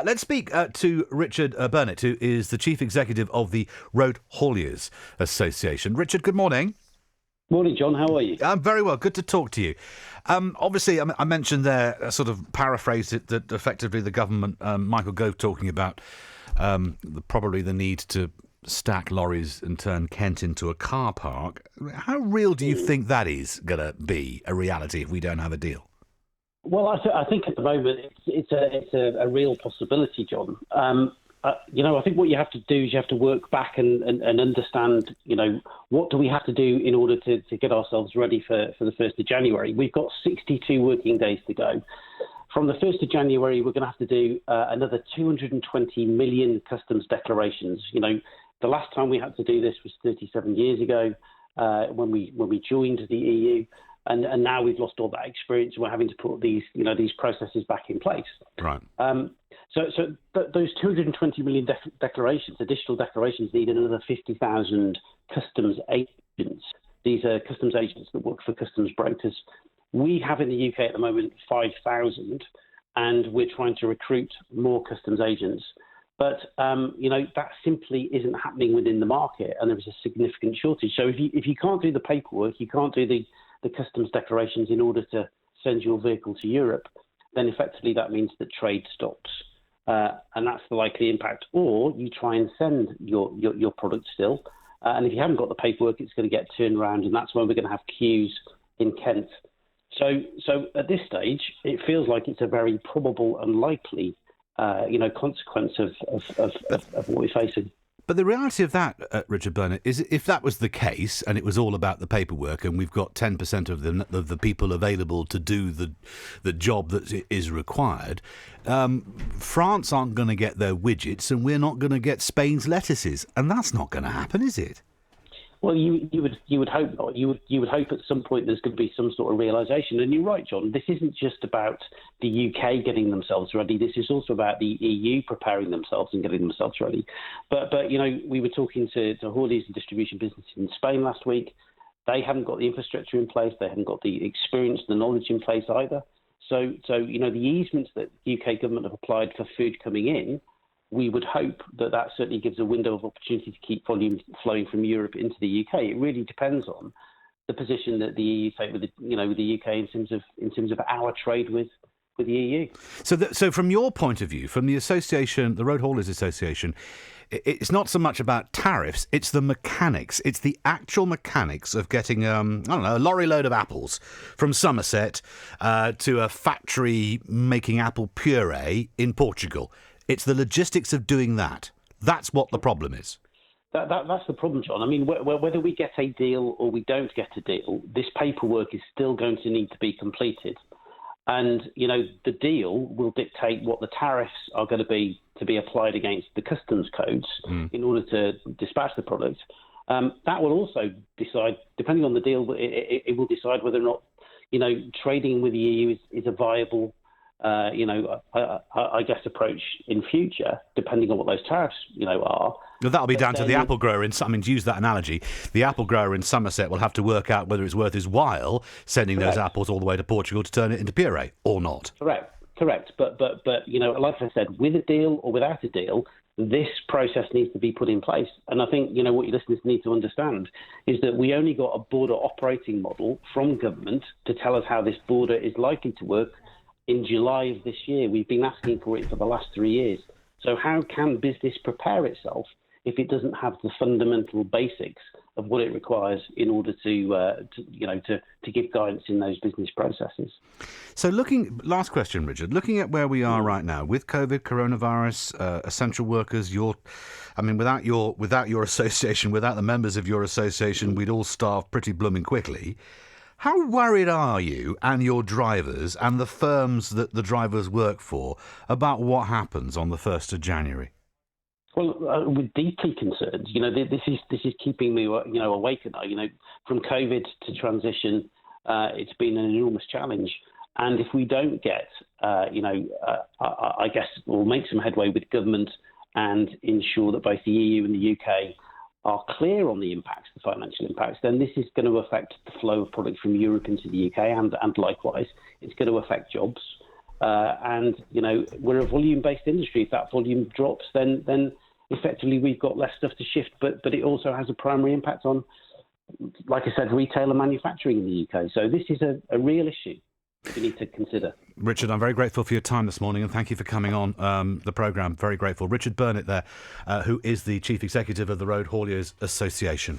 Let's speak to Richard Burnett, who is the Chief Executive of the Road Hauliers Association. Richard, good morning. Morning, John. How are you? I'm very well. Good to talk to you. Obviously, I mentioned there, sort of paraphrased it, that effectively the government, Michael Gove talking about probably the need to stack lorries and turn Kent into a car park. How real do you think that is going to be a reality if we don't have a deal? Well, I think at the moment it's a real possibility, John. I think what you have to do is you have to work back and understand, what do we have to do in order to get ourselves ready for the 1st of January. We've got 62 working days to go. From the 1st of January, we're going to have to do another 220 million customs declarations. The last time we had to do this was 37 years ago when we joined the EU. And now we've lost all that experience, and we're having to put these processes back in place. Right. So those 220 million declarations, additional declarations, need another 50,000 customs agents. These are customs agents that work for customs brokers. We have in the UK at the moment 5,000, and we're trying to recruit more customs agents. But that simply isn't happening within the market, and there is a significant shortage. So if you can't do the paperwork, you can't do the customs declarations in order to send your vehicle to Europe, then effectively that means that trade stops. And that's the likely impact. Or you try and send your product still, and if you haven't got the paperwork, it's going to get turned around, and that's when we're going to have queues in Kent. So at this stage, it feels like it's a very probable and likely consequence of what we're facing. But the reality of that, Richard Burnett, is if that was the case and it was all about the paperwork and we've got 10% of the people available to do the job that is required, France aren't going to get their widgets and we're not going to get Spain's lettuces. And that's not going to happen, is it? Well, you would hope not. You would hope at some point there's going to be some sort of realisation. And you're right, John. This isn't just about the UK getting themselves ready. This is also about the EU preparing themselves and getting themselves ready. But we were talking to hauliers and distribution businesses in Spain last week. They haven't got the infrastructure in place. They haven't got the experience, the knowledge in place either. So the easements that the UK government have applied for food coming in, we would hope that certainly gives a window of opportunity to keep volume flowing from Europe into the UK. It really depends on the position that the EU take with the UK in terms of our trade with the EU. So from your point of view, from the association, the Road Haulers Association, it's not so much about tariffs, it's the mechanics. It's the actual mechanics of getting, a lorry load of apples from Somerset to a factory making apple puree in Portugal. It's the logistics of doing that. That's what the problem is. That's the problem, John. I mean, whether we get a deal or we don't get a deal, this paperwork is still going to need to be completed. And, the deal will dictate what the tariffs are going to be applied against the customs codes in order to dispatch the product. That will also decide, depending on the deal, it will decide whether or not, trading with the EU is a viable I guess approach in future, depending on what those tariffs, are. Well, that'll be down to the apple grower to use that analogy, the apple grower in Somerset will have to work out whether it's worth his while sending those apples all the way to Portugal to turn it into puree or not. Correct. But like I said, with a deal or without a deal, this process needs to be put in place. And I think, what your listeners need to understand is that we only got a border operating model from government to tell us how this border is likely to work in July of this year. We've been asking for it for the last 3 years. So how can business prepare itself if it doesn't have the fundamental basics of what it requires in order to give guidance in those business processes? So last question, Richard, looking at where we are right now with COVID, coronavirus, essential workers, without your association, without the members of your association, we'd all starve pretty blooming quickly. How worried are you and your drivers and the firms that the drivers work for about what happens on the 1st of January? Well, we're deeply concerned. This is keeping me, awake at night. From COVID to transition, it's been an enormous challenge. And if we don't get, I guess we'll make some headway with government and ensure that both the EU and the UK are clear on the impacts, the financial impacts, then this is going to affect the flow of product from Europe into the UK, and likewise, it's going to affect jobs. And, we're a volume-based industry. If that volume drops, then effectively we've got less stuff to shift. But it also has a primary impact on, like I said, retail and manufacturing in the UK. So this is a real issue we need to consider. Richard, I'm very grateful for your time this morning, and thank you for coming on the programme. Very grateful. Richard Burnett there, who is the Chief Executive of the Road Hauliers Association.